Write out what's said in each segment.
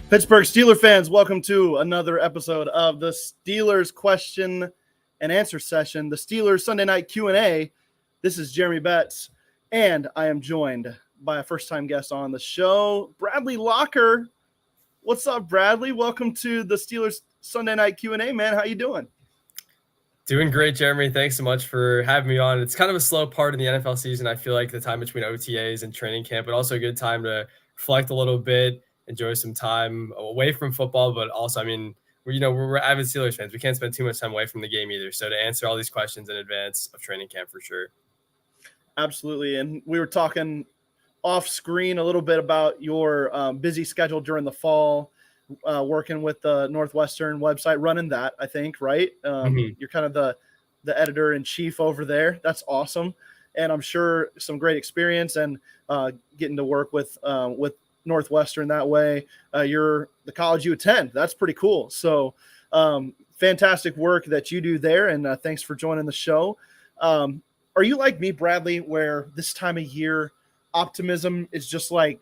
Pittsburgh Steelers fans, welcome to another episode of the Steelers question and answer session, the Steelers Sunday night Q&A. This is Jeremy Betts, and I am joined by a first-time guest on the show, Bradley Locker. What's up, Bradley? Welcome to the Steelers Sunday night Q&A, man. How you doing? Doing great, Jeremy. Thanks so much for having me on. It's kind of a slow part of the NFL season. I feel like the time between OTAs and training camp, but also a good time to reflect a little bit, enjoy some time away from football. But also, I mean, we're avid Steelers fans. We can't spend too much time away from the game either. So to answer all these questions in advance of training camp for sure. Absolutely. And we were talking off screen a little bit about your busy schedule during the fall, working with the Northwestern website, running that, I think, right? You're kind of the editor in chief over there. That's awesome. And I'm sure some great experience and getting to work with Northwestern that way. You're the college you attend. That's pretty cool. So fantastic work that you do there. And thanks for joining the show. Are you like me, Bradley, where this time of year optimism is just like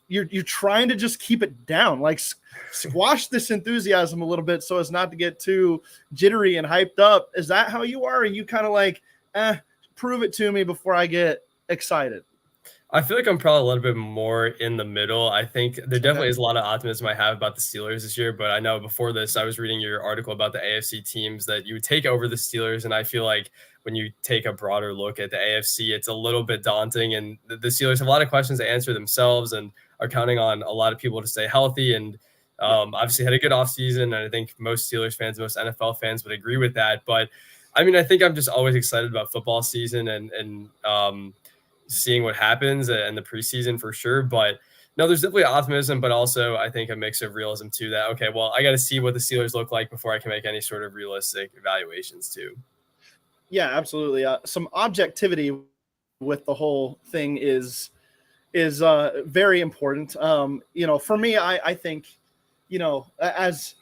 you're trying to just keep it down, like squash this enthusiasm a little bit so as not to get too jittery and hyped up? Is that how you are? Are you kind of like, prove it to me before I get excited? I feel like I'm probably a little bit more in the middle. I think there definitely is a lot of optimism I have about the Steelers this year, but I know before this, I was reading your article about the AFC teams that you would take over the Steelers, and I feel like when you take a broader look at the AFC, it's a little bit daunting, and the Steelers have a lot of questions to answer themselves and are counting on a lot of people to stay healthy, and obviously had a good offseason, and I think most Steelers fans, most NFL fans would agree with that. But I mean, I think I'm just always excited about football season and seeing what happens in the preseason for sure. But no, there's definitely optimism, but also I think a mix of realism too, that, okay, well, I got to see what the Steelers look like before I can make any sort of realistic evaluations too. Yeah, absolutely. Some objectivity with the whole thing is very important. For me, I think, as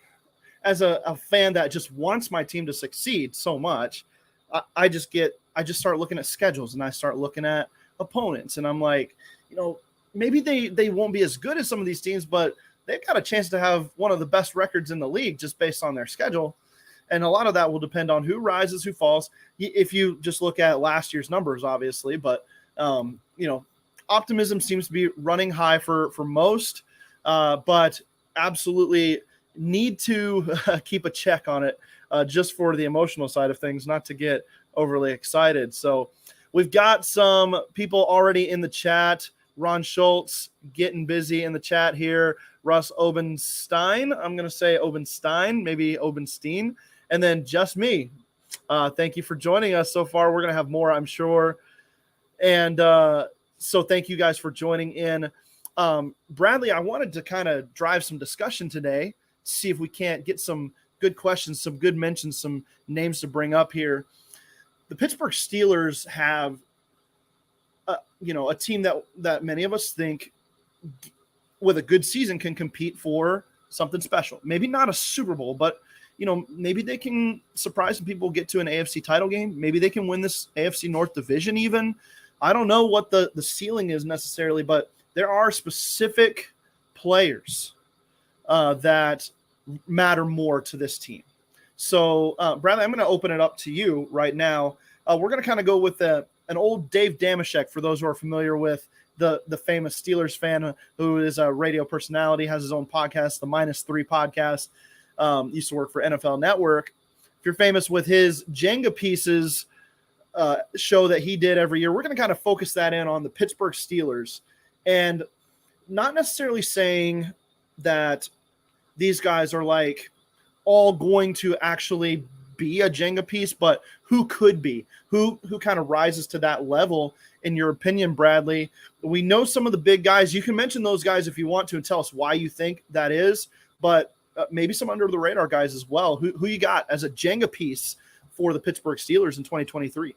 a fan that just wants my team to succeed so much, I just start looking at schedules and I start looking at opponents, and I'm like, maybe they won't be as good as some of these teams, but they've got a chance to have one of the best records in the league just based on their schedule. And a lot of that will depend on who rises, who falls. If you just look at last year's numbers, obviously, but optimism seems to be running high for most, but absolutely need to keep a check on it just for the emotional side of things, not to get overly excited. So we've got some people already in the chat. Ron Schultz getting busy in the chat here. Russ Obenstein. I'm going to say Obenstein, maybe Obenstein. And then just me. Thank you for joining us so far. We're going to have more, I'm sure. And so thank you guys for joining in. Bradley, I wanted to kind of drive some discussion today, see if we can't get some good questions, some good mentions, some names to bring up here. The Pittsburgh Steelers have, a team that many of us think with a good season can compete for something special. Maybe not a Super Bowl, but, maybe they can surprise some people, get to an AFC title game. Maybe they can win this AFC North division even. I don't know what the ceiling is necessarily, but there are specific players that matter more to this team. So, Bradley, I'm going to open it up to you right now. We're going to kind of go with an old Dave Damashek, for those who are familiar with the famous Steelers fan who is a radio personality, has his own podcast, the -3 podcast, used to work for NFL Network. If you're famous with his Jenga pieces show that he did every year, we're going to kind of focus that in on the Pittsburgh Steelers, and not necessarily saying that these guys are like all going to actually be a Jenga piece, but who could be, who kind of rises to that level in your opinion, Bradley? We know some of the big guys. You can mention those guys if you want to and tell us why you think that is, but maybe some under the radar guys as well. Who you got as a Jenga piece for the Pittsburgh Steelers in 2023?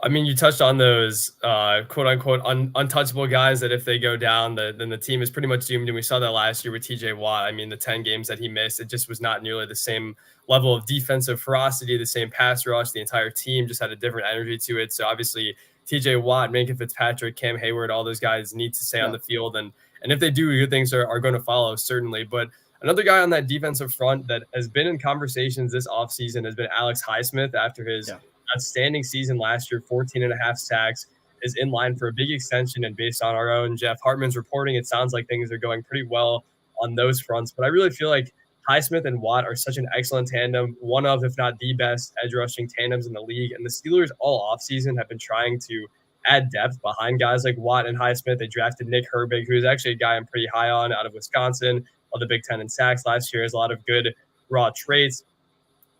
I mean, you touched on those quote unquote untouchable guys that if they go down, then the team is pretty much doomed. And we saw that last year with TJ Watt. I mean, the 10 games that he missed, it just was not nearly the same level of defensive ferocity, the same pass rush. The entire team just had a different energy to it. So obviously TJ Watt, Minka Fitzpatrick, Cam Hayward, all those guys need to stay on the field and And if they do, good things are going to follow, certainly. But another guy on that defensive front that has been in conversations this offseason has been Alex Highsmith after his outstanding season last year, 14.5 sacks, is in line for a big extension. And based on our own Jeff Hartman's reporting, it sounds like things are going pretty well on those fronts. But I really feel like Highsmith and Watt are such an excellent tandem, one of, if not the best, edge rushing tandems in the league. And the Steelers all offseason have been trying to add depth behind guys like Watt and Highsmith. They drafted Nick Herbert, who's actually a guy I'm pretty high on out of Wisconsin, of the Big Ten in sacks last year, has a lot of good raw traits.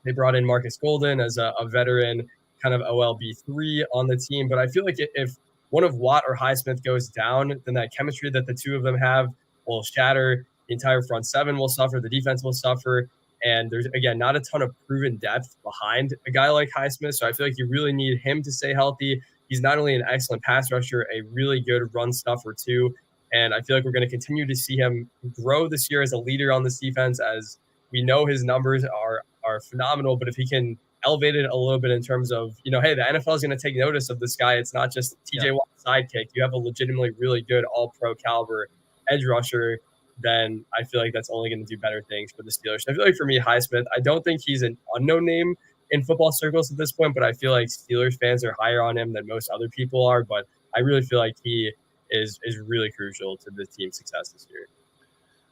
They brought in Marcus Golden as a veteran kind of OLB3 on the team. But I feel like if one of Watt or Highsmith goes down, then that chemistry that the two of them have will shatter. The entire front seven will suffer. The defense will suffer. And there's, again, not a ton of proven depth behind a guy like Highsmith. So I feel like you really need him to stay healthy. He's not only an excellent pass rusher, a really good run stuffer too. And I feel like we're going to continue to see him grow this year as a leader on this defense, as we know his numbers are phenomenal. But if he can elevate it a little bit in terms of, hey, the NFL is going to take notice of this guy. It's not just TJ Watt's sidekick. You have a legitimately really good all-pro caliber edge rusher. Then I feel like that's only going to do better things for the Steelers. So I feel like for me, Highsmith, I don't think he's an unknown name in football circles at this point, but I feel like Steelers fans are higher on him than most other people are. But I really feel like he is really crucial to the team's success this year.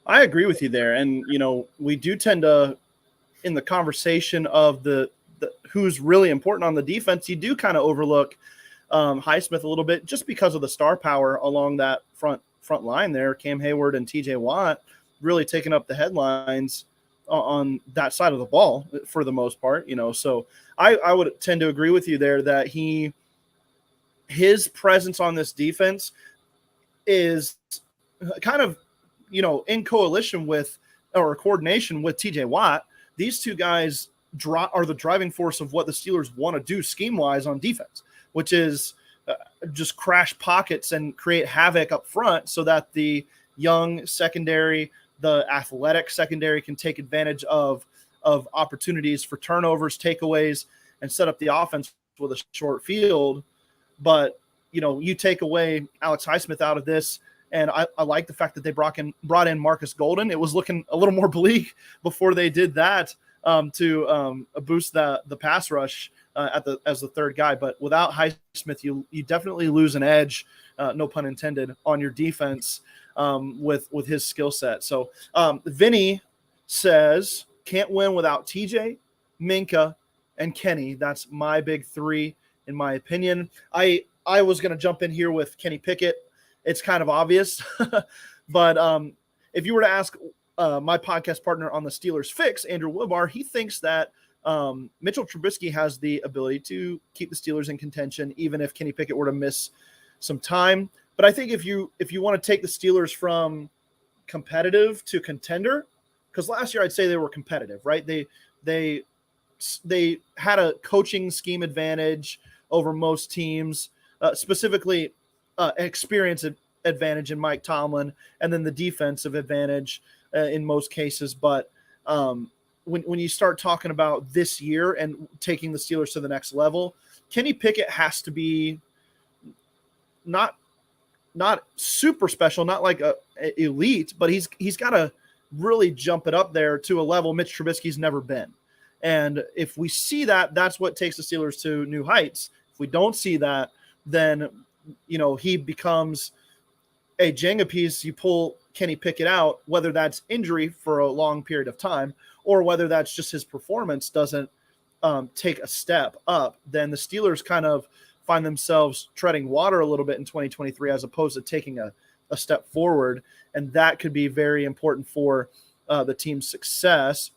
I agree with you there. And, we do tend to, in the conversation of the who's really important on the defense, you do kind of overlook Highsmith a little bit just because of the star power along that front line there. Cam Hayward and TJ Watt really taking up the headlines on that side of the ball for the most part, so I would tend to agree with you there that his presence on this defense is kind of, in coalition with or coordination with TJ Watt. These two guys are the driving force of what the Steelers want to do scheme wise on defense, which is just crash pockets and create havoc up front so that the young secondary, the athletic secondary can take advantage of opportunities for turnovers, takeaways, and set up the offense with a short field. But, you take away Alex Highsmith out of this, and I like the fact that they brought in Marcus Golden. It was looking a little more bleak before they did that to boost the pass rush as the third guy. But without Highsmith, you definitely lose an edge, no pun intended, on your defense with his skill set. So Vinny says, can't win without TJ, Minka, and Kenny. That's my big three, in my opinion. I was going to jump in here with Kenny Pickett. It's kind of obvious. But if you were to ask my podcast partner on the Steelers Fix, Andrew Woodbar, he thinks that Mitchell Trubisky has the ability to keep the Steelers in contention, even if Kenny Pickett were to miss some time. But I think if you want to take the Steelers from competitive to contender, because last year I'd say they were competitive, right? They had a coaching scheme advantage over most teams, specifically experience advantage in Mike Tomlin, and then the defensive advantage in most cases. But when you start talking about this year and taking the Steelers to the next level, Kenny Pickett has to be not super special, not like a elite, but he's got to really jump it up there to a level Mitch Trubisky's never been. And if we see that, that's what takes the Steelers to new heights. If we don't see that, then he becomes a Jenga piece. You pull Kenny Pickett out, whether that's injury for a long period of time or whether that's just his performance doesn't take a step up, then the Steelers kind of find themselves treading water a little bit in 2023 as opposed to taking a step forward. And that could be very important for the team's success.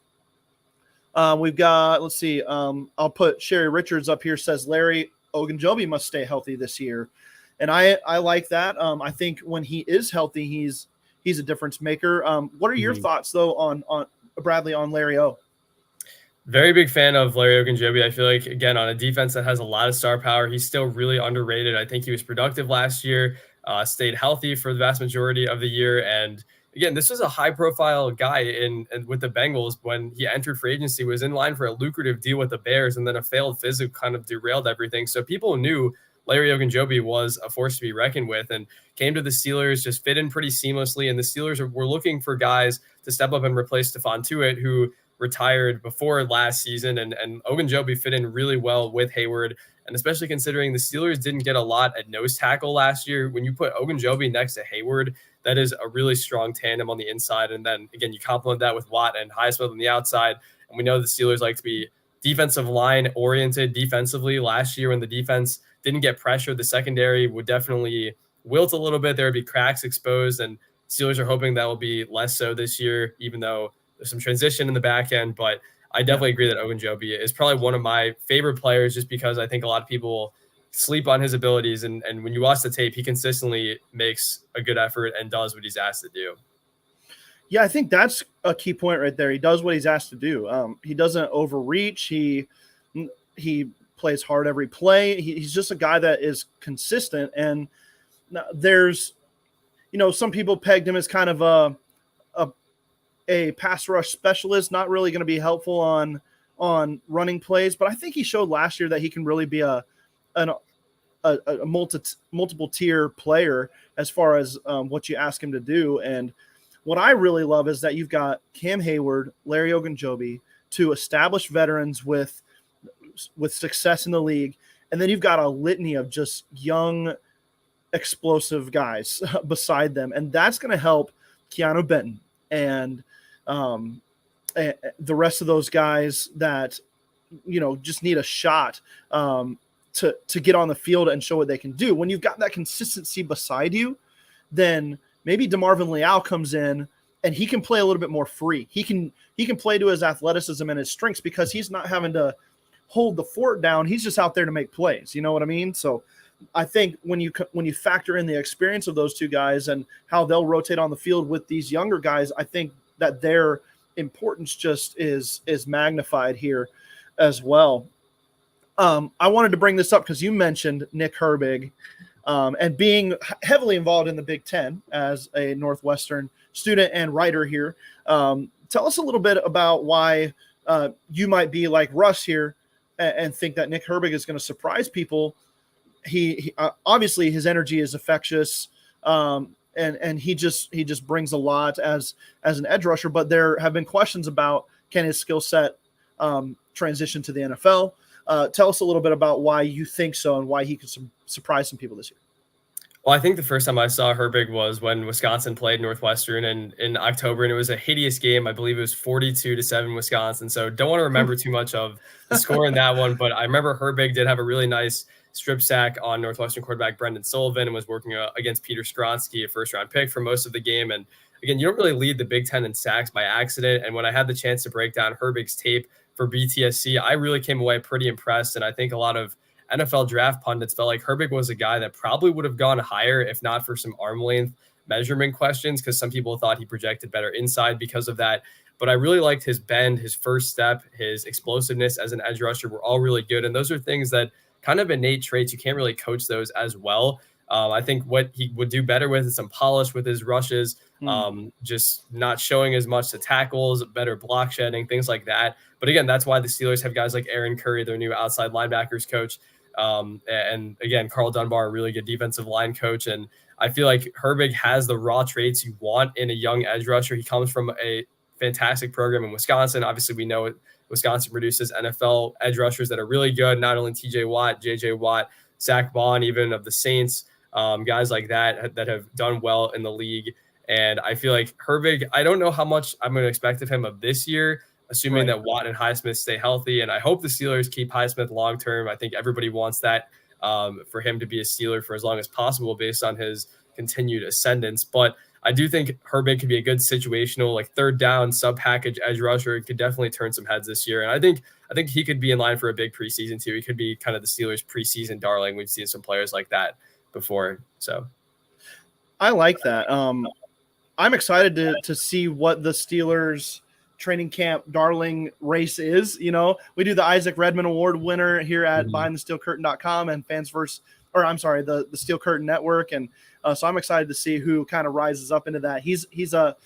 We've got, let's see, I'll put Sherry Richards up here, says Larry Ogunjobi must stay healthy this year. And I like that. I think when he is healthy, he's a difference maker. What are your thoughts, though, on Bradley, on Larry O? Very big fan of Larry Ogunjobi. I feel like, again, on a defense that has a lot of star power, he's still really underrated. I think he was productive last year, stayed healthy for the vast majority of the year. And again, this was a high-profile guy in with the Bengals when he entered free agency, was in line for a lucrative deal with the Bears, and then a failed physical kind of derailed everything. So people knew Larry Ogunjobi was a force to be reckoned with and came to the Steelers, just fit in pretty seamlessly. And the Steelers were looking for guys to step up and replace Stephon Tuitt, who retired before last season. And Ogunjobi fit in really well with Hayward. And especially considering the Steelers didn't get a lot at nose tackle last year, when you put Ogunjobi next to Hayward, that is a really strong tandem on the inside. And then, again, you complement that with Watt and Highsmith on the outside. And we know the Steelers like to be defensive line oriented defensively. Last year when the defense didn't get pressure, the secondary would definitely wilt a little bit. There would be cracks exposed, and Steelers are hoping that will be less so this year, even though there's some transition in the back end. But I definitely agree that Ogunjobi is probably one of my favorite players, just because I think a lot of people sleep on his abilities. And when you watch the tape, he consistently makes a good effort and does what he's asked to do. Yeah, I think that's a key point right there. He does what he's asked to do. He doesn't overreach. He plays hard every play. He's just a guy that is consistent. And there's, some people pegged him as kind of a pass rush specialist, not really going to be helpful on running plays. But I think he showed last year that he can really be a multiple tier player as far as what you ask him to do. And what I really love is that you've got Cam Hayward, Larry Ogunjobi, two established veterans with success in the league. And then you've got a litany of just young, explosive guys beside them. And that's going to help Keanu Benton and the rest of those guys that, just need a shot to get on the field and show what they can do. When you've got that consistency beside you, then maybe DeMarvin Leal comes in and he can play a little bit more free. He can play to his athleticism and his strengths because he's not having to hold the fort down. He's just out there to make plays. You know what I mean? So I think when you factor in the experience of those two guys and how they'll rotate on the field with these younger guys, I think that their importance just is magnified here as well. I wanted to bring this up because you mentioned Nick Herbig and being heavily involved in the Big Ten as a Northwestern student and writer here. Tell us a little bit about why you might be like Russ here and think that Nick Herbig is going to surprise people. He obviously his energy is infectious, and he just brings a lot as an edge rusher. But there have been questions about can his skill set transition to the NFL. Tell us a little bit about why you think so and why he could surprise some people this year. Well, I think the first time I saw Herbig was when Wisconsin played Northwestern in October, and it was a hideous game. I believe it was 42-7 Wisconsin. So don't want to remember too much of the score in that one, but I remember Herbig did have a really nice strip sack on Northwestern quarterback Brendan Sullivan and was working against Peter Skronsky, a first-round pick for most of the game. And again, you don't really lead the Big Ten in sacks by accident. And when I had the chance to break down Herbig's tape for BTSC, I really came away pretty impressed. And I think a lot of NFL draft pundits felt like Herbig was a guy that probably would have gone higher if not for some arm length measurement questions, because some people thought he projected better inside because of that. But I really liked his bend, his first step, his explosiveness as an edge rusher were all really good. And those are things that kind of innate traits. You can't really coach those as well. I think what he would do better with is some polish with his rushes, just not showing as much to tackles, better block shedding, things like that. But again, that's why the Steelers have guys like Aaron Curry, their new outside linebackers coach. And again, Carl Dunbar, a really good defensive line coach. And I feel like Herbig has the raw traits you want in a young edge rusher. He comes from a fantastic program in Wisconsin. Obviously, we know Wisconsin produces NFL edge rushers that are really good. Not only TJ Watt, JJ Watt, Zach Bond, even of the Saints, guys like that have done well in the league. And I feel like Herbig, I don't know how much I'm going to expect of him of this year, assuming that Watt and Highsmith stay healthy. And I hope the Steelers keep Highsmith long-term. I think everybody wants that for him to be a Steeler for as long as possible based on his continued ascendance. But I do think Herbig could be a good situational, like third down, sub-package edge rusher. It could definitely turn some heads this year. And I think he could be in line for a big preseason too. He could be kind of the Steelers preseason darling. We've seen some players like that before. So I like that. I'm excited to see what the Steelers training camp darling race is. You know, we do the Isaac Redman Award winner here at BehindTheSteelCurtain.com and the Steel Curtain Network. And so I'm excited to see who kind of rises up into that. He's a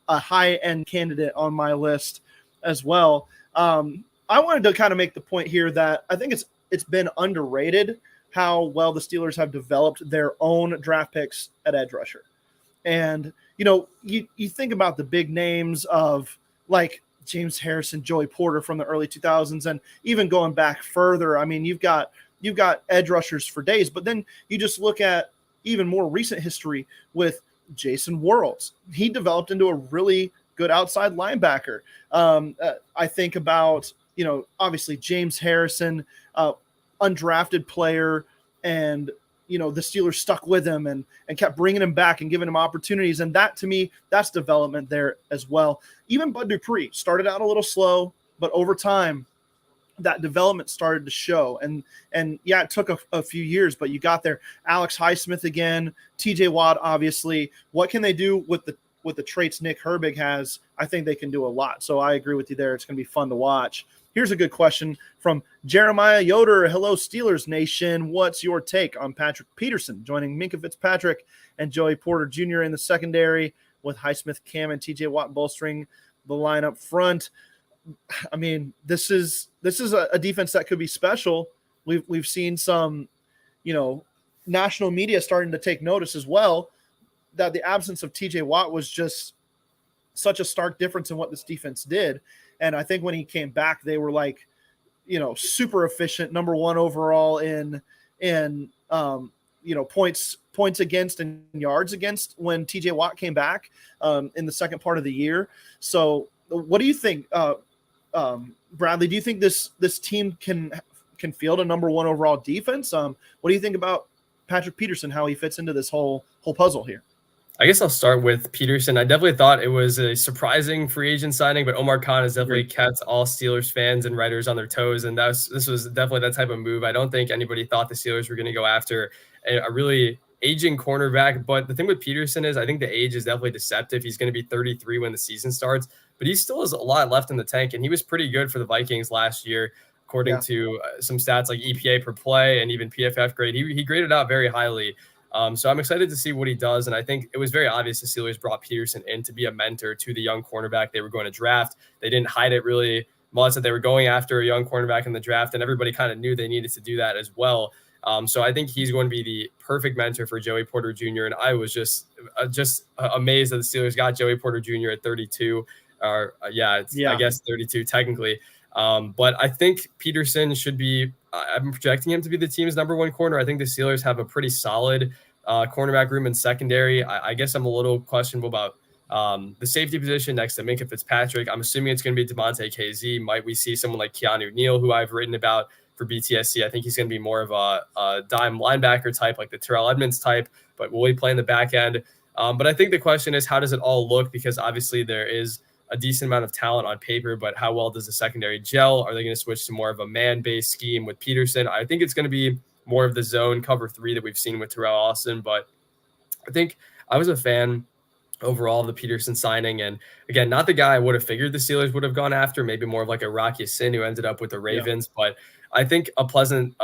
high end candidate on my list as well. I wanted to kind of make the point here that I think it's been underrated how well the Steelers have developed their own draft picks at edge rusher. And, you think about the big names of like James Harrison, Joey Porter from the early 2000s, and even going back further. I mean, you've got edge rushers for days, but then you just look at even more recent history with Jason Worrells. He developed into a really good outside linebacker. I think about, obviously James Harrison, undrafted player, and the Steelers stuck with him and kept bringing him back and giving him opportunities. And that, to me, that's development there as well. Even Bud Dupree started out a little slow, but over time, that development started to show. And yeah, it took a few years, but you got there. Alex Highsmith again, TJ Watt, obviously. What can they do with the traits Nick Herbig has? I think they can do a lot. So I agree with you there. It's going to be fun to watch. Here's a good question from Jeremiah Yoder. Hello, Steelers Nation. What's your take on Patrick Peterson joining Minkah Fitzpatrick and Joey Porter Jr. in the secondary, with Highsmith, Cam, and TJ Watt bolstering the line up front? I mean, this is a defense that could be special. We've seen some, national media starting to take notice as well, that the absence of TJ Watt was just such a stark difference in what this defense did. And I think when he came back, they were like, super efficient, number one overall in points against and yards against when TJ Watt came back in the second part of the year. So what do you think, Bradley? Do you think this team can field a number one overall defense? What do you think about Patrick Peterson, how he fits into this whole puzzle here? I guess I'll start with Peterson. I definitely thought it was a surprising free agent signing, but Omar Khan has definitely kept all Steelers fans and writers on their toes, and this was definitely that type of move. I don't think anybody thought the Steelers were going to go after a really aging cornerback, but the thing with Peterson is I think the age is definitely deceptive. He's going to be 33 when the season starts, but he still has a lot left in the tank, and he was pretty good for the Vikings last year, according to some stats like EPA per play and even PFF grade. He graded out very highly. So I'm excited to see what he does. And I think it was very obvious the Steelers brought Peterson in to be a mentor to the young cornerback they were going to draft. They didn't hide it really much that they were going after a young cornerback in the draft, and everybody kind of knew they needed to do that as well. So I think he's going to be the perfect mentor for Joey Porter Jr. And I was just amazed that the Steelers got Joey Porter Jr. at 32. I guess 32 technically. But I think Peterson should be, I'm projecting him to be the team's number one corner. I think the Steelers have a pretty solid cornerback room in secondary. I guess I'm a little questionable about the safety position next to Minkah Fitzpatrick. I'm assuming it's going to be Devontae Caseys. Might we see someone like Keanu Neal, who I've written about for BTSC? I think he's going to be more of a dime linebacker type, like the Terrell Edmonds type, but will he play in the back end? But I think the question is, how does it all look? Because obviously there is a decent amount of talent on paper, but how well does the secondary gel? Are they going to switch to more of a man-based scheme with Peterson? I think it's going to be more of the zone cover 3 that we've seen with Terrell Austin, but I think I was a fan overall of the Peterson signing. And again, not the guy I would have figured the Steelers would have gone after, maybe more of like a Rocky Sin who ended up with the Ravens, but I think a pleasant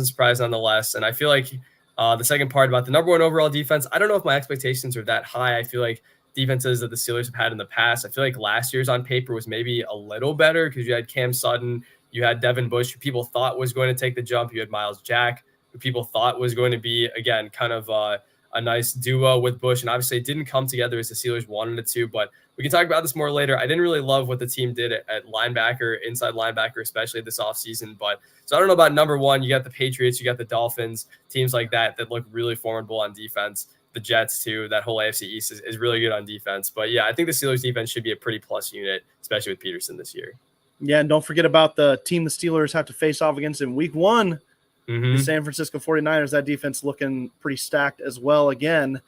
surprise nonetheless. And I feel like the second part about the number one overall defense, I don't know if my expectations are that high. I feel like defenses that the Steelers have had in the past, I feel like last year's on paper was maybe a little better because you had Cam Sutton, you had Devin Bush, who people thought was going to take the jump. You had Miles Jack, who people thought was going to be, again, kind of a nice duo with Bush. And obviously it didn't come together as the Steelers wanted it to, but we can talk about this more later. I didn't really love what the team did at linebacker, inside linebacker, especially this offseason. But so I don't know about number one. You got the Patriots, you got the Dolphins, teams like that look really formidable on defense. The Jets too, that whole AFC East is really good on defense. But yeah, I think the Steelers defense should be a pretty plus unit, especially with Peterson this year. Yeah, and don't forget about the team the Steelers have to face off against in week 1, the San Francisco 49ers. That defense looking pretty stacked as well again.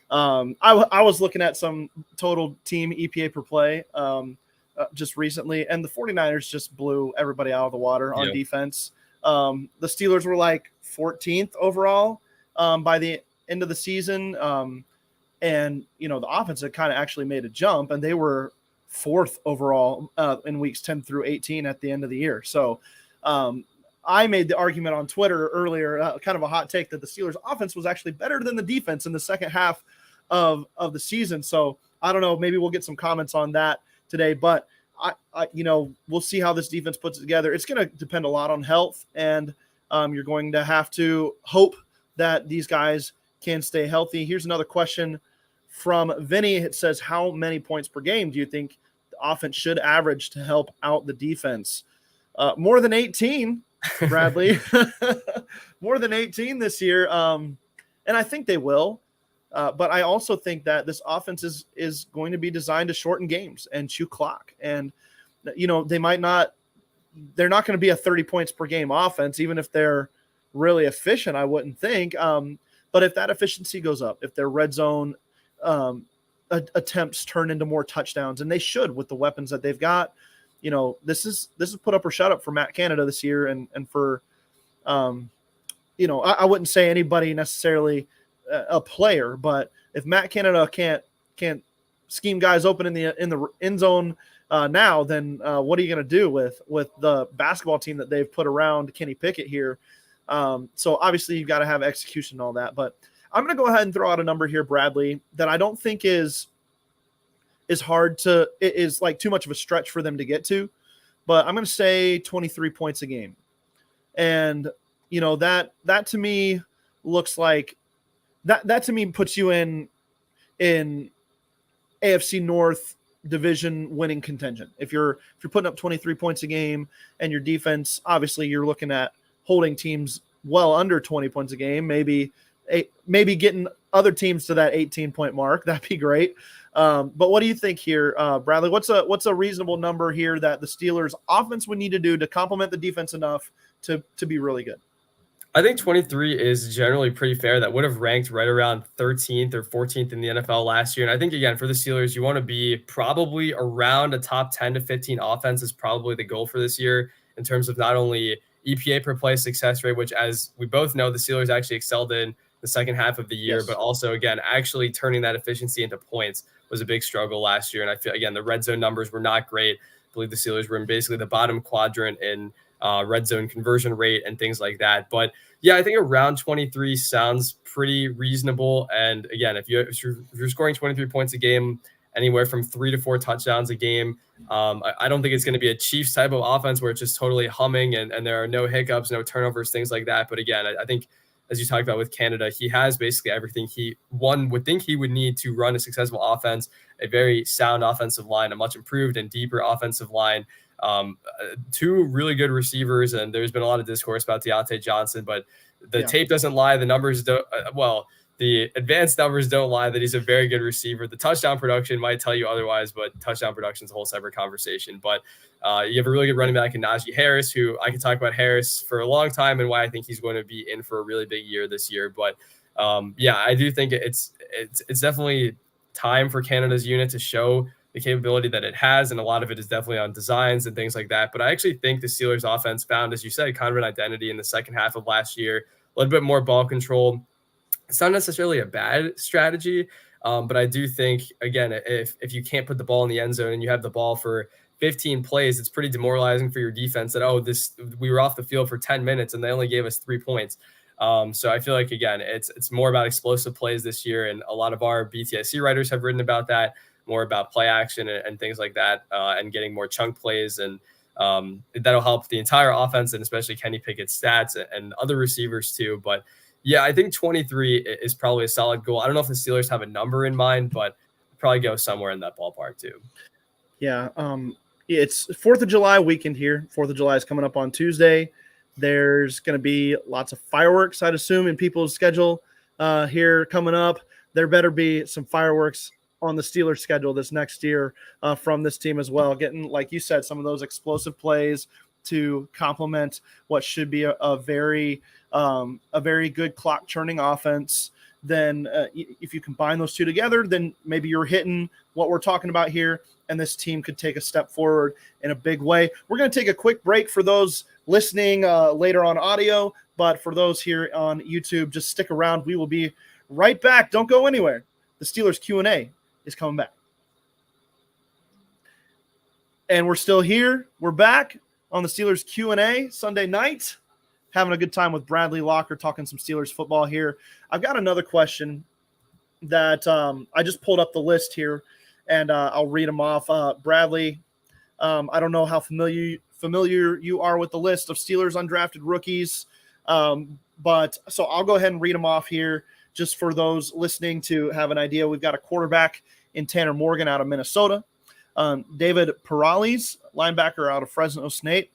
I was looking at some total team EPA per play just recently, and the 49ers just blew everybody out of the water on defense. The Steelers were like 14th overall by the end of the season. And, the offense had kind of actually made a jump, and they were 4th overall in weeks 10 through 18 at the end of the year. So I made the argument on Twitter earlier, kind of a hot take, that the Steelers offense was actually better than the defense in the second half of the season. So I don't know, maybe we'll get some comments on that today, but I we'll see how this defense puts it together. It's going to depend a lot on health. And You're going to have to hope that these guys can stay healthy. Here's another question from Vinny. It says, how many points per game do you think the offense should average to help out the defense? More than 18, Bradley. More than 18 this year. And I think they will. But I also think that this offense is going to be designed to shorten games and chew clock. And, they're not going to be a 30 points per game offense, even if they're really efficient, I wouldn't think. But if that efficiency goes up, if their red zone attempts turn into more touchdowns, and they should with the weapons that they've got, this is put up or shut up for Matt Canada this year. And for, I wouldn't say anybody necessarily a player, but if Matt Canada can't scheme guys open in the end zone now, then what are you going to do with the basketball team that they've put around Kenny Pickett here? So obviously you've got to have execution and all that, but I'm going to go ahead and throw out a number here, Bradley, that I don't think is hard to, it is like too much of a stretch for them to get to, but I'm going to say 23 points a game. And that to me looks like that to me puts you in AFC North division winning contention. If you're putting up 23 points a game and your defense, obviously you're looking at holding teams well under 20 points a game, maybe getting other teams to that 18-point mark. That'd be great. But what do you think here, Bradley? What's a reasonable number here that the Steelers offense would need to do to complement the defense enough to be really good? I think 23 is generally pretty fair. That would have ranked right around 13th or 14th in the NFL last year. And I think, again, for the Steelers, you want to be probably around a top 10 to 15 offense is probably the goal for this year in terms of not only EPA per play success rate, which, as we both know, the Steelers actually excelled in the second half of the year, yes, but also, again, actually turning that efficiency into points was a big struggle last year. And I feel, again, the red zone numbers were not great. I believe the Steelers were in basically the bottom quadrant in red zone conversion rate and things like that. But yeah, I think around 23 sounds pretty reasonable. And again, if you're scoring 23 points a game, anywhere from 3 to 4 touchdowns a game, I don't think it's going to be a Chiefs type of offense where it's just totally humming and there are no hiccups, no turnovers, things like that. But again, I think, as you talked about with Canada, he has basically everything one would think he would need to run a successful offense, a very sound offensive line, a much improved and deeper offensive line, 2 really good receivers. And there's been a lot of discourse about Deontay Johnson, but the tape doesn't lie. The numbers don't, the advanced numbers don't lie that he's a very good receiver. The touchdown production might tell you otherwise, but touchdown production is a whole separate conversation. But you have a really good running back in Naji Harris, who I can talk about Harris for a long time and why I think he's going to be in for a really big year this year. But I do think it's definitely time for Canada's unit to show the capability that it has, and a lot of it is definitely on designs and things like that. But I actually think the Steelers offense found, as you said, kind of an identity in the second half of last year, a little bit more ball control. It's not necessarily a bad strategy, but I do think, again, if you can't put the ball in the end zone and you have the ball for 15 plays, it's pretty demoralizing for your defense that, we were off the field for 10 minutes and they only gave us 3 points. So I feel like, again, it's more about explosive plays this year, and a lot of our BTSC writers have written about that, more about play action and things like that, and getting more chunk plays, and that'll help the entire offense and especially Kenny Pickett's stats and other receivers too. But yeah, I think 23 is probably a solid goal. I don't know if the Steelers have a number in mind, but probably go somewhere in that ballpark too. Yeah. It's 4th of July weekend here. 4th of July is coming up on Tuesday. There's going to be lots of fireworks, I'd assume, in people's schedule here coming up. There better be some fireworks on the Steelers schedule this next year from this team as well. Getting, like you said, some of those explosive plays to complement what should be a very good clock churning offense. Then if you combine those two together, then maybe you're hitting what we're talking about here, and this team could take a step forward in a big way. We're going to take a quick break for those listening later on audio, but for those here on YouTube, just stick around. We will be right back. Don't go anywhere. The Steelers Q&A is coming back. And we're still here. We're back on the Steelers Q&A Sunday night, having a good time with Bradley Locker, talking some Steelers football here. I've got another question that I just pulled up the list here, and I'll read them off. Bradley, I don't know how familiar you are with the list of Steelers undrafted rookies, But so I'll go ahead and read them off here just for those listening to have an idea. We've got a quarterback in Tanner Morgan out of Minnesota. David Perales, linebacker out of Fresno State,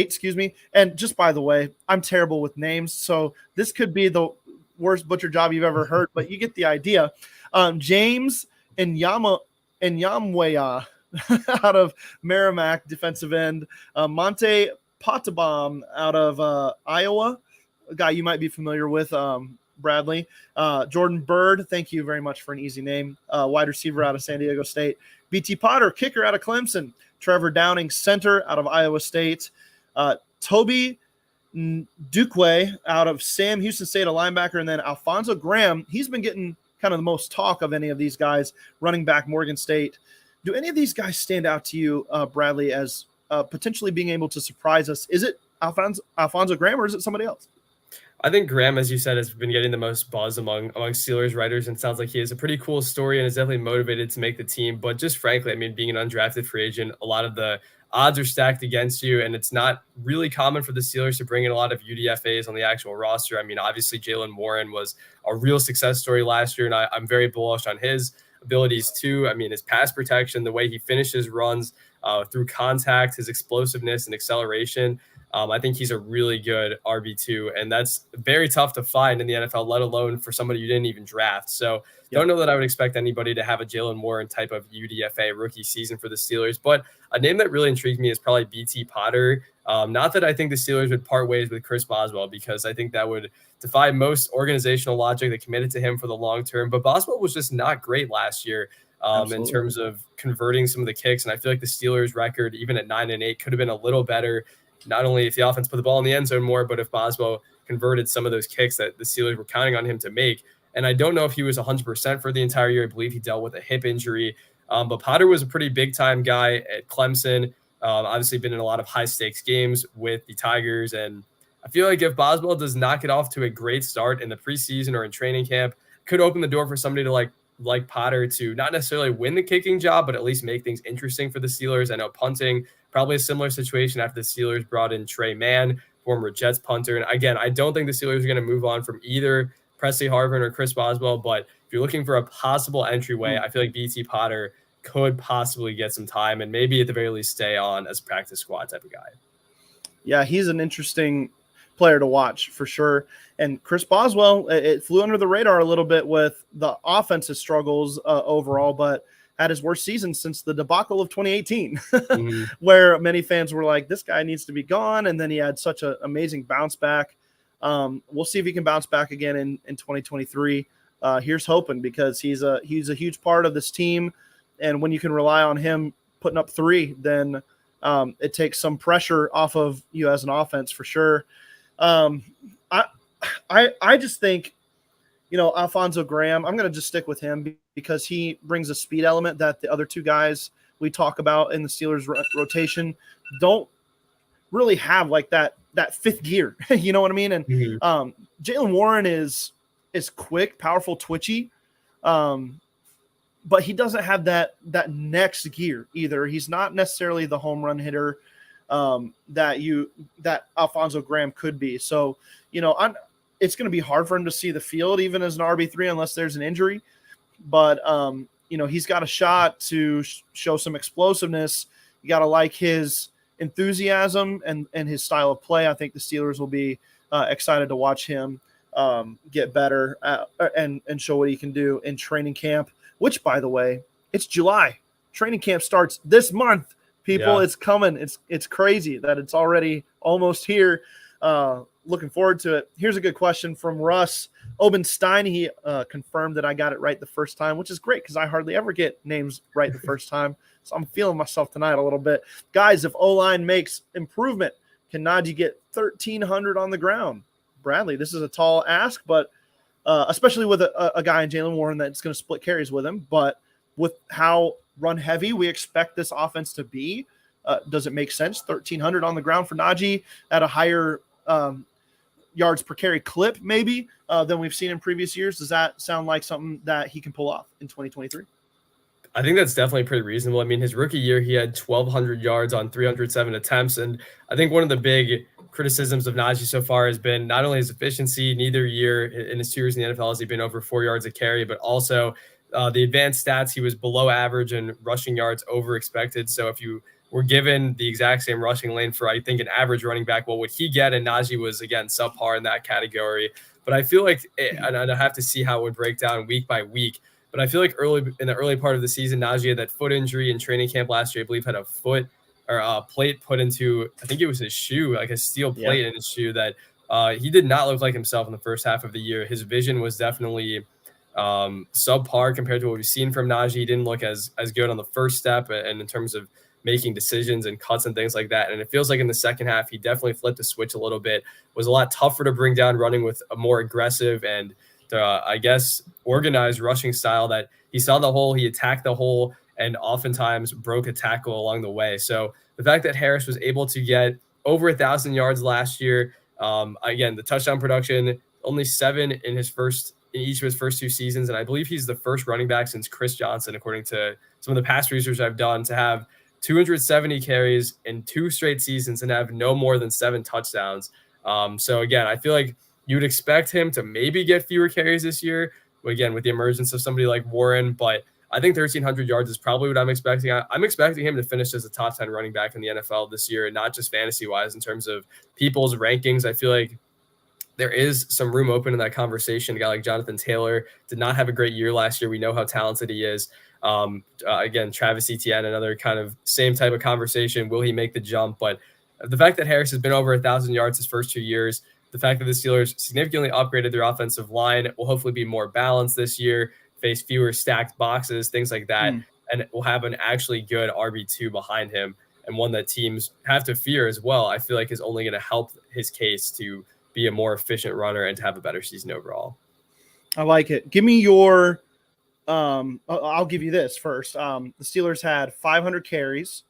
excuse me. And just by the way, I'm terrible with names, so this could be the worst butcher job you've ever heard, but you get the idea. James Nyamweya out of Merrimack, defensive end. Monte Potabom out of Iowa, a guy you might be familiar with, Bradley. Jordan Bird, thank you very much for an easy name. Wide receiver out of San Diego State. BT Potter, kicker out of Clemson. Trevor Downing, center out of Iowa State. Toby Dukwe out of Sam Houston State, a linebacker. And then Alfonso Graham, he's been getting kind of the most talk of any of these guys, running back, Morgan State. Do any of these guys stand out to you, Bradley, as potentially being able to surprise us? Is it Alfonso Graham or is it somebody else? I think Graham, as you said, has been getting the most buzz among Steelers writers, and sounds like he has a pretty cool story and is definitely motivated to make the team. But just frankly, I mean, being an undrafted free agent, a lot of the odds are stacked against you, and it's not really common for the Steelers to bring in a lot of UDFAs on the actual roster. I mean, obviously, Jaylen Warren was a real success story last year, and I'm very bullish on his abilities too. I mean, his pass protection, the way he finishes runs through contact, his explosiveness and acceleration. I think he's a really good RB2, and that's very tough to find in the NFL, let alone for somebody you didn't even draft. So don't know that I would expect anybody to have a Jaylen Warren type of UDFA rookie season for the Steelers. But a name that really intrigued me is probably BT Potter. Not that I think the Steelers would part ways with Chris Boswell, because I think that would defy most organizational logic that committed to him for the long term. But Boswell was just not great last year in terms of converting some of the kicks. And I feel like the Steelers record, even at 9-8, could have been a little better. Not only if the offense put the ball in the end zone more, but if Boswell converted some of those kicks that the Steelers were counting on him to make. And I don't know if he was 100% for the entire year. I believe he dealt with a hip injury. But Potter was a pretty big-time guy at Clemson. Obviously been in a lot of high-stakes games with the Tigers. And I feel like if Boswell does not get off to a great start in the preseason or in training camp, could open the door for somebody to like Potter to not necessarily win the kicking job, but at least make things interesting for the Steelers. I know punting, probably a similar situation after the Steelers brought in Trey Mann, former Jets punter. And again, I don't think the Steelers are going to move on from either Presley Harvin or Chris Boswell, but if you're looking for a possible entryway, I feel like BT Potter could possibly get some time and maybe at the very least stay on as a practice squad type of guy. Yeah, he's an interesting player to watch for sure. And Chris Boswell, it flew under the radar a little bit with the offensive struggles overall, but had his worst season since the debacle of 2018, where many fans were like, this guy needs to be gone. And then he had such an amazing bounce back. We'll see if he can bounce back again in 2023. Here's hoping, because he's a huge part of this team. And when you can rely on him putting up 3, then it takes some pressure off of you as an offense for sure. I just think, Alfonso Graham, I'm going to just stick with him because he brings a speed element that the other 2 guys we talk about in the Steelers rotation don't really have, like that 5th gear. You know what I mean? And Jaylen Warren is quick, powerful, twitchy, but he doesn't have that next gear either. He's not necessarily the home run hitter that Alfonso Graham could be. So, it's going to be hard for him to see the field even as an RB3 unless there's an injury. But, he's got a shot to show some explosiveness. You got to like his enthusiasm and his style of play. I think the Steelers will be excited to watch him get better and show what he can do in training camp, which, by the way, it's July. Training camp starts this month. People, It's coming. It's crazy that it's already almost here. Looking forward to it. Here's a good question from Russ Obenstein. He confirmed that I got it right the first time, which is great because I hardly ever get names right the first time. So I'm feeling myself tonight a little bit. Guys, if O-line makes improvement, can Naji get 1,300 on the ground? Bradley, this is a tall ask, but especially with a guy in Jaylen Warren that's going to split carries with him. But with how run heavy we expect this offense to be, does it make sense? 1,300 on the ground for Naji at a higher yards per carry clip maybe than we've seen in previous years. Does that sound like something that he can pull off in 2023? I think that's definitely pretty reasonable. I mean, his rookie year, he had 1,200 yards on 307 attempts. And I think one of the big criticisms of Najee so far has been not only his efficiency, neither year in his 2 years in the NFL has he been over 4 yards a carry, but also the advanced stats, he was below average and rushing yards over expected. So if you were given the exact same rushing lane for, I think, an average running back, what would he get? And Najee was, again, subpar in that category. But I feel like, and I have to see how it would break down week by week, but I feel like in the early part of the season, Najee had that foot injury in training camp last year. I believe had a foot or a plate put into, I think it was his shoe, like a steel plate in his shoe that he did not look like himself in the first half of the year. His vision was definitely subpar compared to what we've seen from Najee. He didn't look as good on the first step and in terms of making decisions and cuts and things like that. And it feels like in the second half, he definitely flipped the switch a little bit, was a lot tougher to bring down, running with a more aggressive and I guess organized rushing style that he saw the hole, he attacked the hole, and oftentimes broke a tackle along the way. So the fact that Harris was able to get over 1,000 yards last year, again, the touchdown production, only 7 in each of his first 2 seasons. And I believe he's the first running back since Chris Johnson, according to some of the past research I've done, to have 270 carries in 2 straight seasons and have no more than 7 touchdowns. So again, I feel like you would expect him to maybe get fewer carries this year, again, with the emergence of somebody like Warren, but I think 1,300 yards is probably what I'm expecting. I'm expecting him to finish as a top 10 running back in the NFL this year, and not just fantasy-wise in terms of people's rankings. I feel like there is some room open in that conversation. A guy like Jonathan Taylor did not have a great year last year. We know how talented he is. Again, Travis Etienne, another kind of same type of conversation. Will he make the jump? But the fact that Harris has been over 1,000 yards his first 2 years, the fact that the Steelers significantly upgraded their offensive line, will hopefully be more balanced this year, face fewer stacked boxes, things like that, and will have an actually good RB2 behind him, and one that teams have to fear as well, I feel like is only going to help his case to be a more efficient runner and to have a better season overall. I like it. Give me your I'll give you this first. The Steelers had 500 carries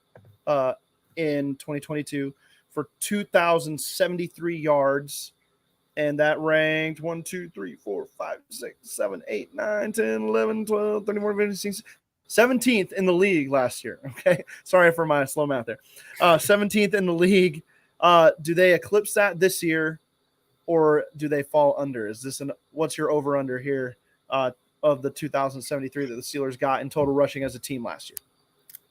in 2022 for 2,073 yards, and that ranked 1, 2, 3, 4, 5, 6, 7, 8, 9, 10, 11, 12, 13, 14, 15, 16, 17th in the league last year. Okay, sorry for my slow math there. 17th in the league. Do they eclipse that this year, or do they fall under? Is this what's your over under here of the 2,073 that the Steelers got in total rushing as a team last year?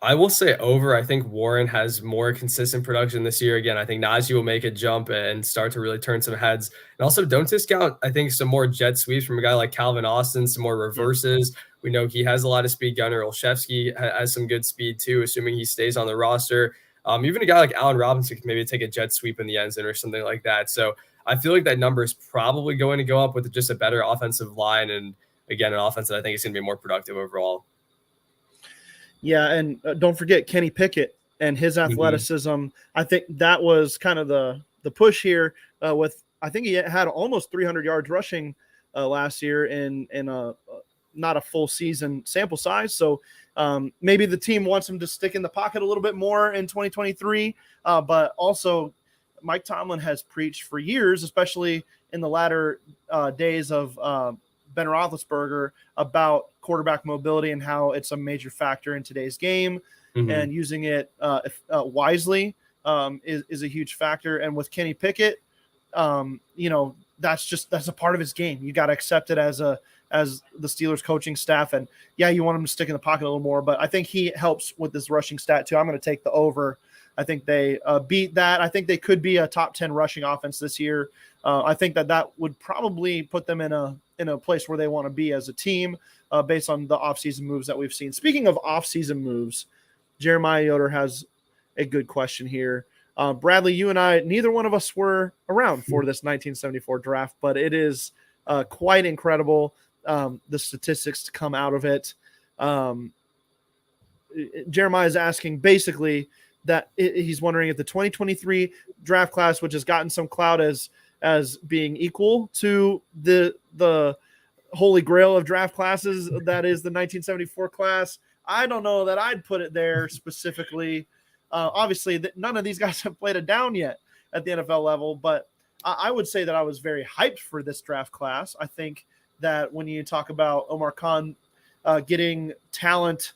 I will say over. I think Warren has more consistent production this year. Again, I think Najee will make a jump and start to really turn some heads. And also, don't discount, I think, some more jet sweeps from a guy like Calvin Austin, some more reverses. We know he has a lot of speed. Gunnar Olszewski has some good speed too, assuming he stays on the roster. Even a guy like Allen Robinson can maybe take a jet sweep in the end zone or something like that. So I feel like that number is probably going to go up with just a better offensive line. And again, an offense that I think is going to be more productive overall. Yeah, and don't forget Kenny Pickett and his athleticism. I think that was kind of the push here with, I think he had almost 300 yards rushing last year in a not a full season sample size. So maybe the team wants him to stick in the pocket a little bit more in 2023. But also Mike Tomlin has preached for years, especially in the latter days of Ben Roethlisberger, about quarterback mobility and how it's a major factor in today's game, and using it wisely is a huge factor. And with Kenny Pickett, that's a part of his game. You got to accept it as the Steelers coaching staff. And yeah, you want him to stick in the pocket a little more, but I think he helps with this rushing stat too. I'm going to take the over. I think they beat that. I think they could be a top 10 rushing offense this year. I think that would probably put them in a place where they want to be as a team based on the offseason moves that we've seen. Speaking of offseason moves, Jeremiah Yoder has a good question here. Bradley, you and I, neither one of us were around for this 1974 draft, but it is quite incredible, the statistics to come out of it. Jeremiah is asking basically that he's wondering if the 2023 draft class, which has gotten some clout as being equal to the holy grail of draft classes, that is the 1974 class. I don't know that I'd put it there specifically. Obviously, none of these guys have played a down yet at the NFL level, but I would say that I was very hyped for this draft class. I think that when you talk about Omar Khan getting talent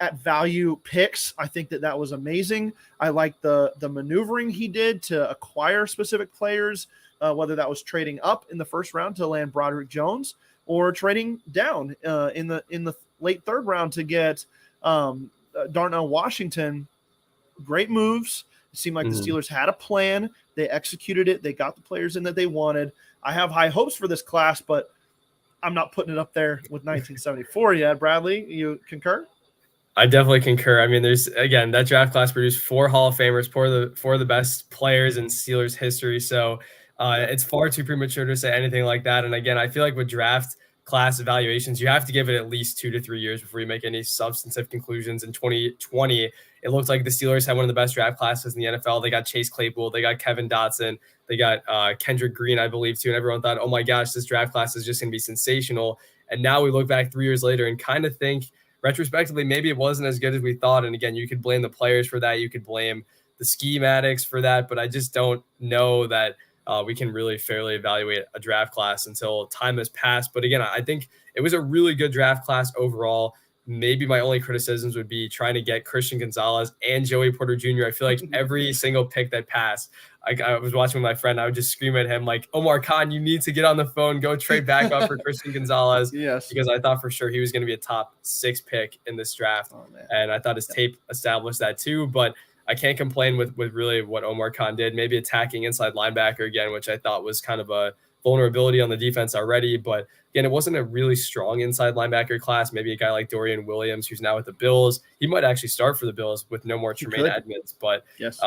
at value picks, I think that was amazing. I like the maneuvering he did to acquire specific players, whether that was trading up in the first round to land Broderick Jones or trading down in the late third round to get Darnell Washington. Great moves. It seemed like the Steelers had a plan. They executed it. They got the players in that they wanted. I have high hopes for this class, but I'm not putting it up there with 1974 yet. Bradley, you concur? I definitely concur. I mean, there's, again, that draft class produced 4 Hall of Famers, four of the best players in Steelers history. So it's far too premature to say anything like that. And again, I feel like with draft class evaluations, you have to give it at least 2 to 3 years before you make any substantive conclusions. In 2020, it looked like the Steelers had one of the best draft classes in the NFL. They got Chase Claypool, they got Kevin Dotson, they got Kendrick Green, I believe, too. And everyone thought, oh my gosh, this draft class is just going to be sensational. And now we look back 3 years later and kind of think, retrospectively, maybe it wasn't as good as we thought. And again, you could blame the players for that. You could blame the schematics for that. But I just don't know that we can really fairly evaluate a draft class until time has passed. But again, I think it was a really good draft class overall. Maybe my only criticisms would be trying to get Christian Gonzalez and Joey Porter Jr. I feel like every single pick that passed, I was watching with my friend. I would just scream at him like, Omar Khan, you need to get on the phone, go trade back up for Christian Gonzalez. Yes. Because I thought for sure he was going to be a top 6 pick in this draft. And I thought his tape established that too. But I can't complain with really what Omar Khan did. Maybe attacking inside linebacker again, which I thought was kind of a vulnerability on the defense already. But again, it wasn't a really strong inside linebacker class. Maybe a guy like Dorian Williams, who's now with the Bills, he might actually start for the Bills with no more Tremaine Edmonds. But yes.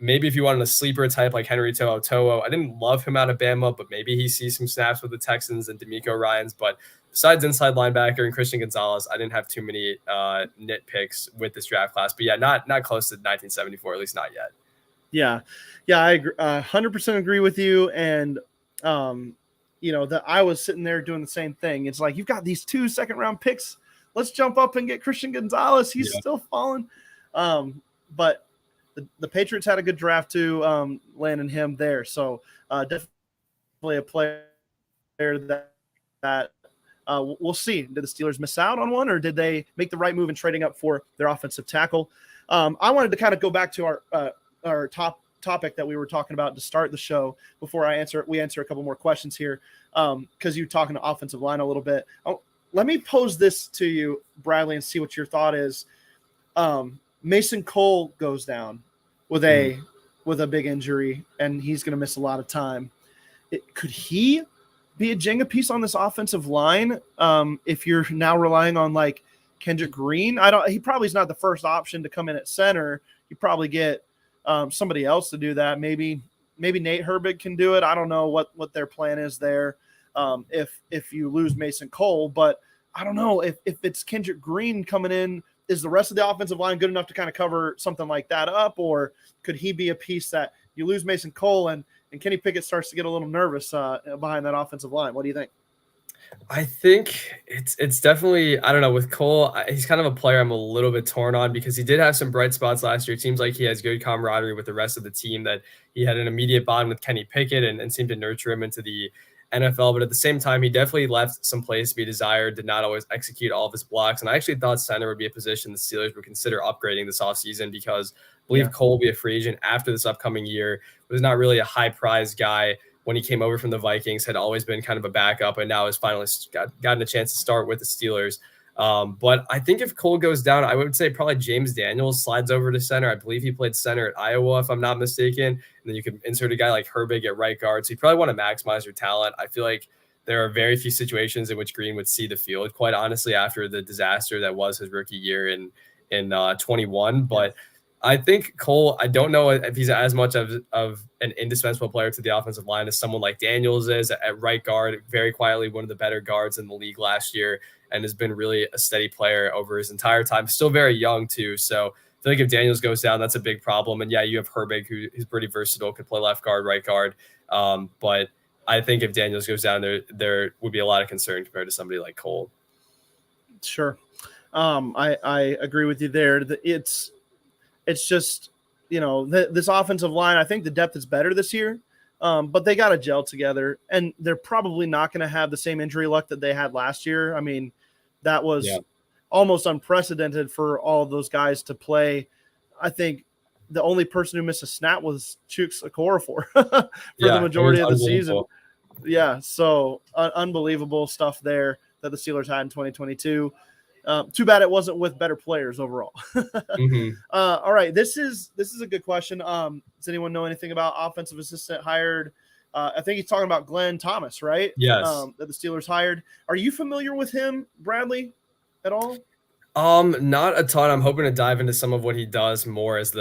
Maybe if you wanted a sleeper type like Henry To'oTo'o, I didn't love him out of Bama, but maybe he sees some snaps with the Texans and D'Amico Ryans. But besides inside linebacker and Christian Gonzalez, I didn't have too many nitpicks with this draft class. But yeah, not close to 1974, at least not yet. Yeah, I agree, 100% agree with you. And that I was sitting there doing the same thing. It's like, you've got these 2 second-round picks. Let's jump up and get Christian Gonzalez. He's still falling. But the Patriots had a good draft too, landing him there. So definitely a player that we'll see. Did the Steelers miss out on one, or did they make the right move in trading up for their offensive tackle? I wanted to kind of go back to our top topic that we were talking about to start the show before we answer a couple more questions here, because you're talking to offensive line a little bit. Let me pose this to you, Bradley, and see what your thought is. Mason Cole goes down with a big injury, and he's going to miss a lot of time. Could he be a Jenga piece on this offensive line? If you're now relying on like Kendrick Green, he probably is not the first option to come in at center. You probably get somebody else to do that. Maybe Nate Herbert can do it. I don't know what their plan is there. If you lose Mason Cole, but I don't know if it's Kendrick Green coming in. Is the rest of the offensive line good enough to kind of cover something like that up, or could he be a piece that you lose Mason Cole and Kenny Pickett starts to get a little nervous behind that offensive line? What do you think? I think it's definitely, I don't know, with Cole, he's kind of a player I'm a little bit torn on because he did have some bright spots last year. It seems like he has good camaraderie with the rest of the team, that he had an immediate bond with Kenny Pickett and seemed to nurture him into the NFL. But at the same time, he definitely left some plays to be desired, did not always execute all of his blocks. And I actually thought center would be a position the Steelers would consider upgrading this offseason, because I believe Cole will be a free agent after this upcoming year. Was not really a high prize guy when he came over from the Vikings, had always been kind of a backup, and now has finally gotten a chance to start with the Steelers. But I think if Cole goes down, I would say probably James Daniels slides over to center. I believe he played center at Iowa, if I'm not mistaken. And then you could insert a guy like Herbert at right guard. So you probably want to maximize your talent. I feel like there are very few situations in which Green would see the field, quite honestly, after the disaster that was his rookie year in 21. But I think Cole, I don't know if he's as much of an indispensable player to the offensive line as someone like Daniels is at right guard, very quietly one of the better guards in the league last year, and has been really a steady player over his entire time. Still very young too. So I feel like if Daniels goes down, that's a big problem. And yeah, you have Herbert, who is pretty versatile, could play left guard, right guard. But I think if Daniels goes down, there would be a lot of concern compared to somebody like Cole. Sure. I agree with you there. It's just, this offensive line, I think the depth is better this year, but they got to gel together, and they're probably not going to have the same injury luck that they had last year. I mean, that was almost unprecedented for all of those guys to play. I think the only person who missed a snap was Chooks Okorafor for the majority of the season. Yeah, so unbelievable stuff there that the Steelers had in 2022. Too bad it wasn't with better players overall. All right, this is a good question. Does anyone know anything about offensive assistant hired? I think he's talking about Glenn Thomas, right? Yes. That the Steelers hired. Are you familiar with him, Bradley, at all? Not a ton. I'm hoping to dive into some of what he does more as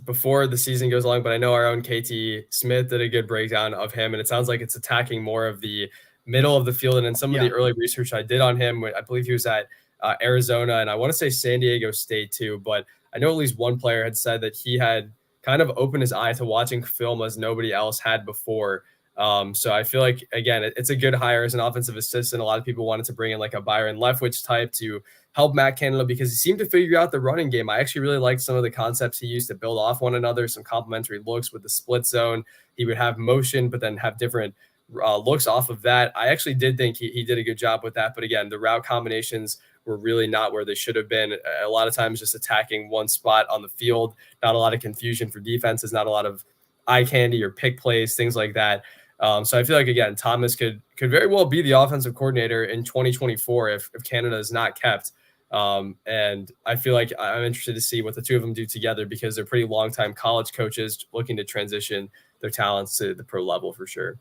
before the season goes along. But I know our own KT Smith did a good breakdown of him, and it sounds like it's attacking more of the middle of the field. And in some of the early research I did on him, I believe he was at Arizona, and I want to say San Diego State too. But I know at least one player had said that he had kind of opened his eye to watching film as nobody else had before. So I feel like, again, it's a good hire as an offensive assistant. A lot of people wanted to bring in like a Byron Leftwich type to help Matt Canada because he seemed to figure out the running game. I actually really liked some of the concepts he used to build off one another, some complementary looks with the split zone. He would have motion, but then have different looks off of that. I actually did think he did a good job with that. But again, the route combinations were really not where they should have been. A lot of times just attacking one spot on the field, not a lot of confusion for defenses, not a lot of eye candy or pick plays, things like that. So I feel like, again, Thomas could very well be the offensive coordinator in 2024 if Canada is not kept. And I feel like I'm interested to see what the two of them do together because they're pretty long-time college coaches looking to transition their talents to the pro level for sure.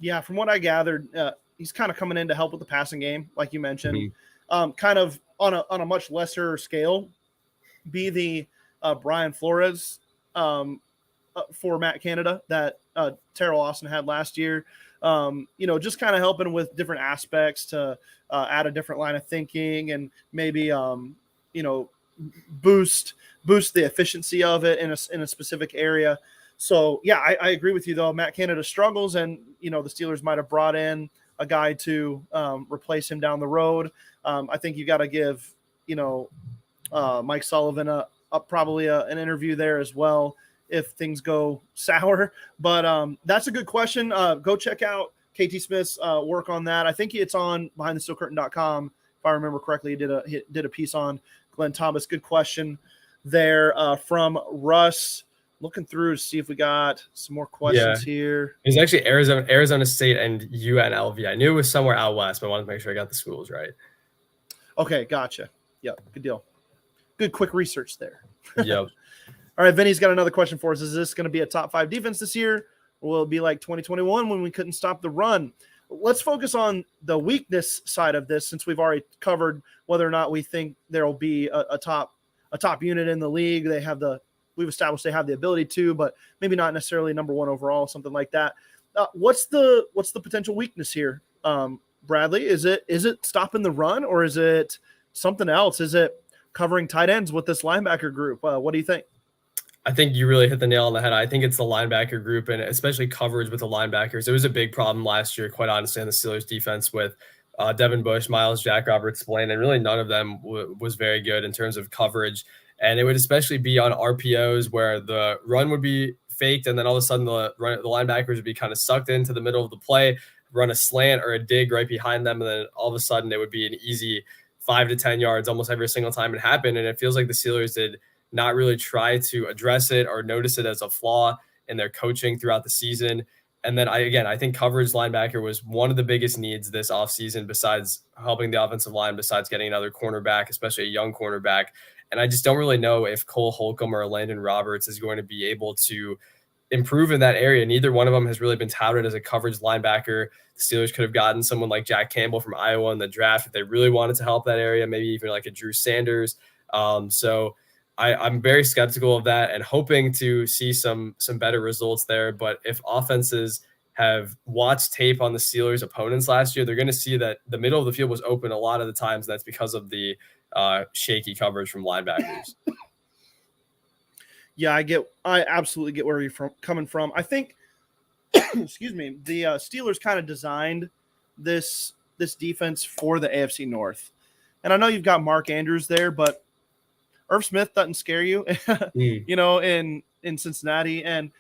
Yeah, from what I gathered, he's kind of coming in to help with the passing game, like you mentioned, kind of on a much lesser scale, be the Brian Flores for Matt Canada that Terrell Austin had last year. Just kind of helping with different aspects to add a different line of thinking and maybe boost the efficiency of it in a specific area. So yeah, I agree with you though. Matt Canada struggles, and the Steelers might have brought in a guy to replace him down the road. I think you got to give Mike Sullivan probably an interview there as well if things go sour. But that's a good question. Go check out KT Smith's work on that. I think it's on BehindTheSteelCurtain.com. If I remember correctly, he did a piece on Glenn Thomas. Good question there from Russ. Looking through to see if we got some more questions here. It was actually Arizona State and UNLV. I knew it was somewhere out west, but I wanted to make sure I got the schools right. Okay, gotcha. Yep, good deal. Good quick research there. Yep. All right, Vinny's got another question for us. Is this going to be a top 5 defense this year, or will it be like 2021 when we couldn't stop the run? Let's focus on the weakness side of this, since we've already covered whether or not we think there will be a top unit in the league. We've established they have the ability to, but maybe not necessarily number 1 overall, something like that. What's the potential weakness here, Bradley? Is it stopping the run, or is it something else? Is it covering tight ends with this linebacker group? What do you think? I think you really hit the nail on the head. I think it's the linebacker group, and especially coverage with the linebackers. It was a big problem last year, quite honestly, on the Steelers defense with Devin Bush, Miles Jack, Robert Spillane, and really none of them was very good in terms of coverage. And it would especially be on RPOs where the run would be faked, and then all of a sudden the linebackers would be kind of sucked into the middle of the play, run a slant or a dig right behind them, and then all of a sudden it would be an easy 5 to 10 yards almost every single time it happened. And it feels like the Steelers did not really try to address it or notice it as a flaw in their coaching throughout the season. And then I think coverage linebacker was one of the biggest needs this offseason, besides helping the offensive line, besides getting another cornerback, especially a young cornerback. And I just don't really know if Cole Holcomb or Landon Roberts is going to be able to improve in that area. Neither one of them has really been touted as a coverage linebacker. The Steelers could have gotten someone like Jack Campbell from Iowa in the draft if they really wanted to help that area, maybe even like a Drew Sanders. So I'm very skeptical of that and hoping to see some better results there. But if offenses have watched tape on the Steelers' opponents last year, they're going to see that the middle of the field was open a lot of the times. And that's because of the shaky coverage from linebackers. Yeah, I absolutely get where you're coming from. I think, excuse me, the Steelers kind of designed this defense for the AFC North. And I know you've got Mark Andrews there, but Irv Smith doesn't scare you, in Cincinnati, and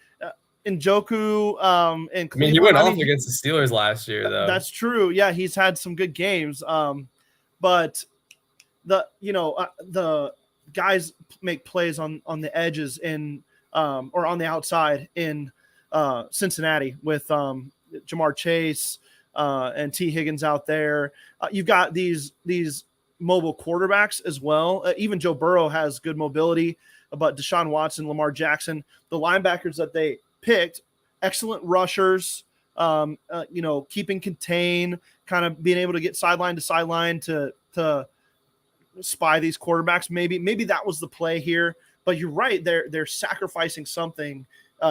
Njoku in Cleveland. I mean, he went off against the Steelers last year, though. That's true. Yeah, he's had some good games. But the guys make plays on the edges in or on the outside in Cincinnati with Jamar Chase and T. Higgins out there. You've got these mobile quarterbacks as well. Even Joe Burrow has good mobility, but Deshaun Watson, Lamar Jackson, the linebackers that they picked, excellent rushers, keeping contain, kind of being able to get sideline to sideline to spy these quarterbacks. Maybe that was the play here, but you're right. They're sacrificing something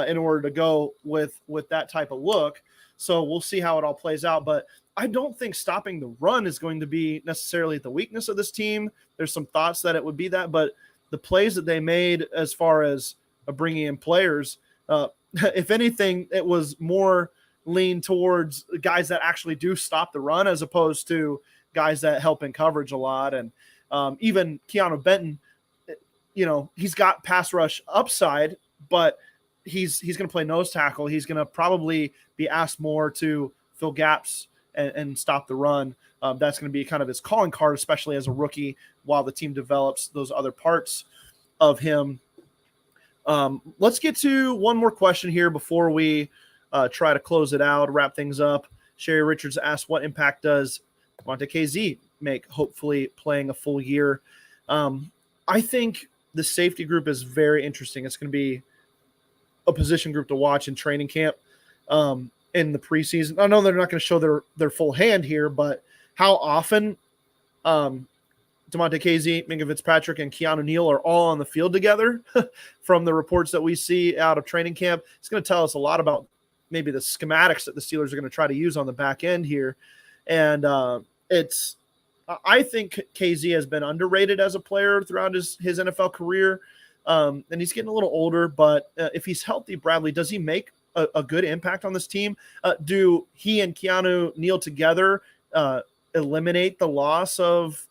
in order to go with that type of look. So we'll see how it all plays out. But I don't think stopping the run is going to be necessarily the weakness of this team. There's some thoughts that it would be that, but the plays that they made as far as bringing in players, if anything, it was more lean towards guys that actually do stop the run as opposed to guys that help in coverage a lot. And even Keanu Benton, he's got pass rush upside, but he's going to play nose tackle. He's going to probably be asked more to fill gaps and stop the run. That's going to be kind of his calling card, especially as a rookie, while the team develops those other parts of him. Let's get to one more question here before we try to close it out, wrap things up. Sherry Richards asked, what impact does Quantic Caseys make, hopefully playing a full year? I think the safety group is very interesting. It's going to be a position group to watch in training camp in the preseason. I know they're not going to show their full hand here, but how often Damontae Kazee, Minkah Fitzpatrick, and Keanu Neal are all on the field together from the reports that we see out of training camp. It's going to tell us a lot about maybe the schematics that the Steelers are going to try to use on the back end here. And I think KZ has been underrated as a player throughout his NFL career. And he's getting a little older, but if he's healthy, Bradley, does he make a good impact on this team? Do he and Keanu Neal together eliminate the loss of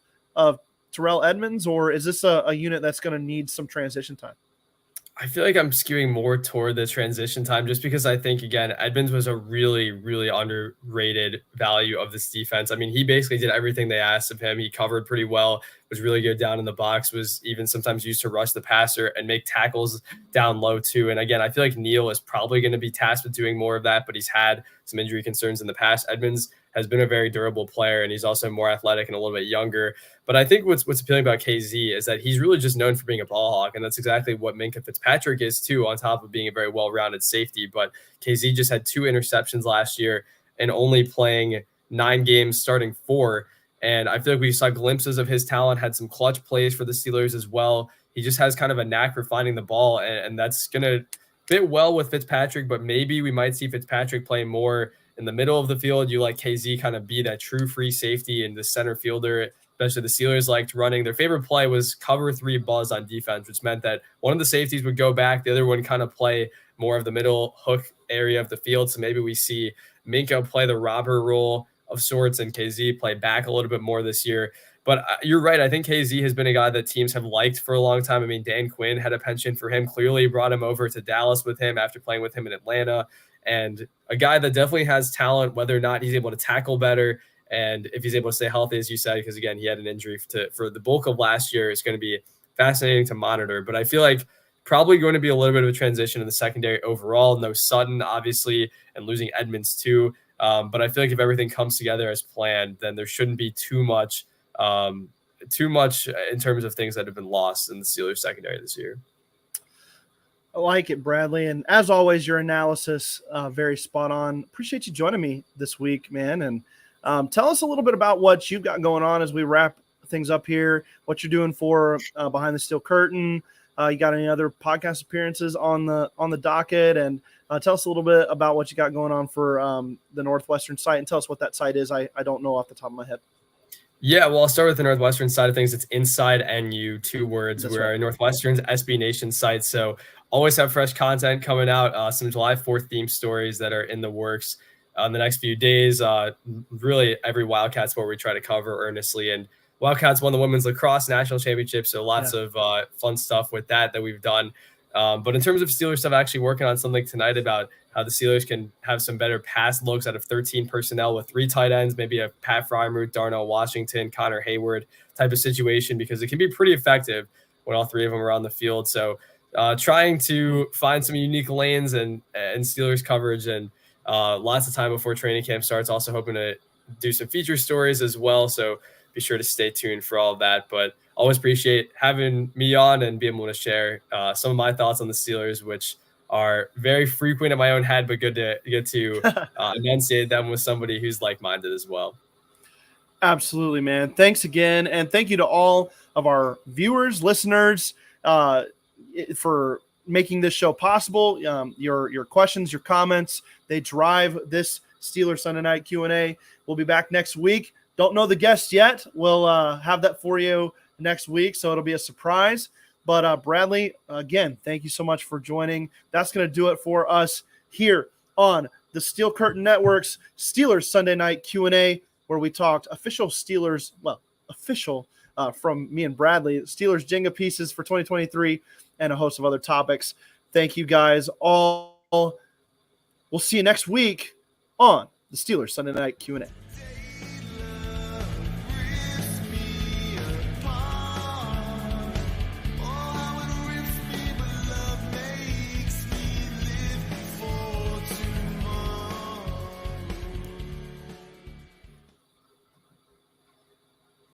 Terrell Edmunds, or is this a unit that's going to need some transition time? I feel like I'm skewing more toward the transition time just because I think, again, Edmunds was a really, really underrated value of this defense. I mean, he basically did everything they asked of him. He covered pretty well, was really good down in the box, was even sometimes used to rush the passer and make tackles down low too. And again, I feel like Neal is probably going to be tasked with doing more of that, but he's had some injury concerns in the past. Edmunds has been a very durable player, and he's also more athletic and a little bit younger. But I think what's appealing about KZ is that he's really just known for being a ball hawk, and that's exactly what Minkah Fitzpatrick is too, on top of being a very well-rounded safety. But KZ just had 2 interceptions last year and only playing 9 games, starting 4. And I feel like we saw glimpses of his talent, had some clutch plays for the Steelers as well. He just has kind of a knack for finding the ball, and that's going to fit well with Fitzpatrick, but maybe we might see Fitzpatrick play more in the middle of the field. You like KZ kind of be that true free safety and the center fielder, especially the Steelers liked running. Their favorite play was cover 3 buzz on defense, which meant that one of the safeties would go back, the other one kind of play more of the middle hook area of the field. So maybe we see Minkah play the robber role of sorts and KZ play back a little bit more this year. But you're right. I think KZ has been a guy that teams have liked for a long time. I mean, Dan Quinn had a penchant for him, clearly brought him over to Dallas with him after playing with him in Atlanta. And a guy that definitely has talent, whether or not he's able to tackle better and if he's able to stay healthy, as you said, because, again, he had an injury for the bulk of last year. It's going to be fascinating to monitor. But I feel like probably going to be a little bit of a transition in the secondary overall. No Sutton, obviously, and losing Edmunds too. But I feel like if everything comes together as planned, then there shouldn't be too much in terms of things that have been lost in the Steelers secondary this year. I like it, Bradley. And as always, your analysis, very spot on. Appreciate you joining me this week, man. And tell us a little bit about what you've got going on as we wrap things up here, what you're doing for Behind the Steel Curtain. You got any other podcast appearances on the docket? And tell us a little bit about what you got going on for the Northwestern site, and tell us what that site is. I don't know off the top of my head. Yeah, well, I'll start with the Northwestern side of things. It's Inside NU, 2 words. That's We're right. Northwestern's SB Nation site, so always have fresh content coming out. Some July 4th theme stories that are in the works in the next few days. Really, every Wildcat sport we try to cover earnestly, and Wildcats won the women's lacrosse national championship, so lots of fun stuff with that we've done. But in terms of Steelers stuff, actually working on something tonight about how the Steelers can have some better pass looks out of 13 personnel with 3 tight ends, maybe a Pat Freiermuth, Darnell Washington, Connor Hayward type of situation, because it can be pretty effective when all 3 of them are on the field. So trying to find some unique lanes and Steelers coverage, and lots of time before training camp starts. Also hoping to do some feature stories as well. So be sure to stay tuned for all of that. But always appreciate having me on and being able to share some of my thoughts on the Steelers, which are very frequent in my own head, but good to get to enunciate them with somebody who's like-minded as well. Absolutely, man. Thanks again. And thank you to all of our viewers, listeners, for making this show possible. Your questions, your comments, they drive this Steelers Sunday Night Q&A. We'll be back next week. Don't know the guest yet. We'll have that for you next week, so it'll be a surprise. But Bradley, again, thank you so much for joining. That's going to do it for us here on the Steel Curtain Network's Steelers Sunday Night Q&A, where we talked official from me and Bradley, Steelers Jenga pieces for 2023, and a host of other topics. Thank you guys all. We'll see you next week on the Steelers Sunday Night Q&A.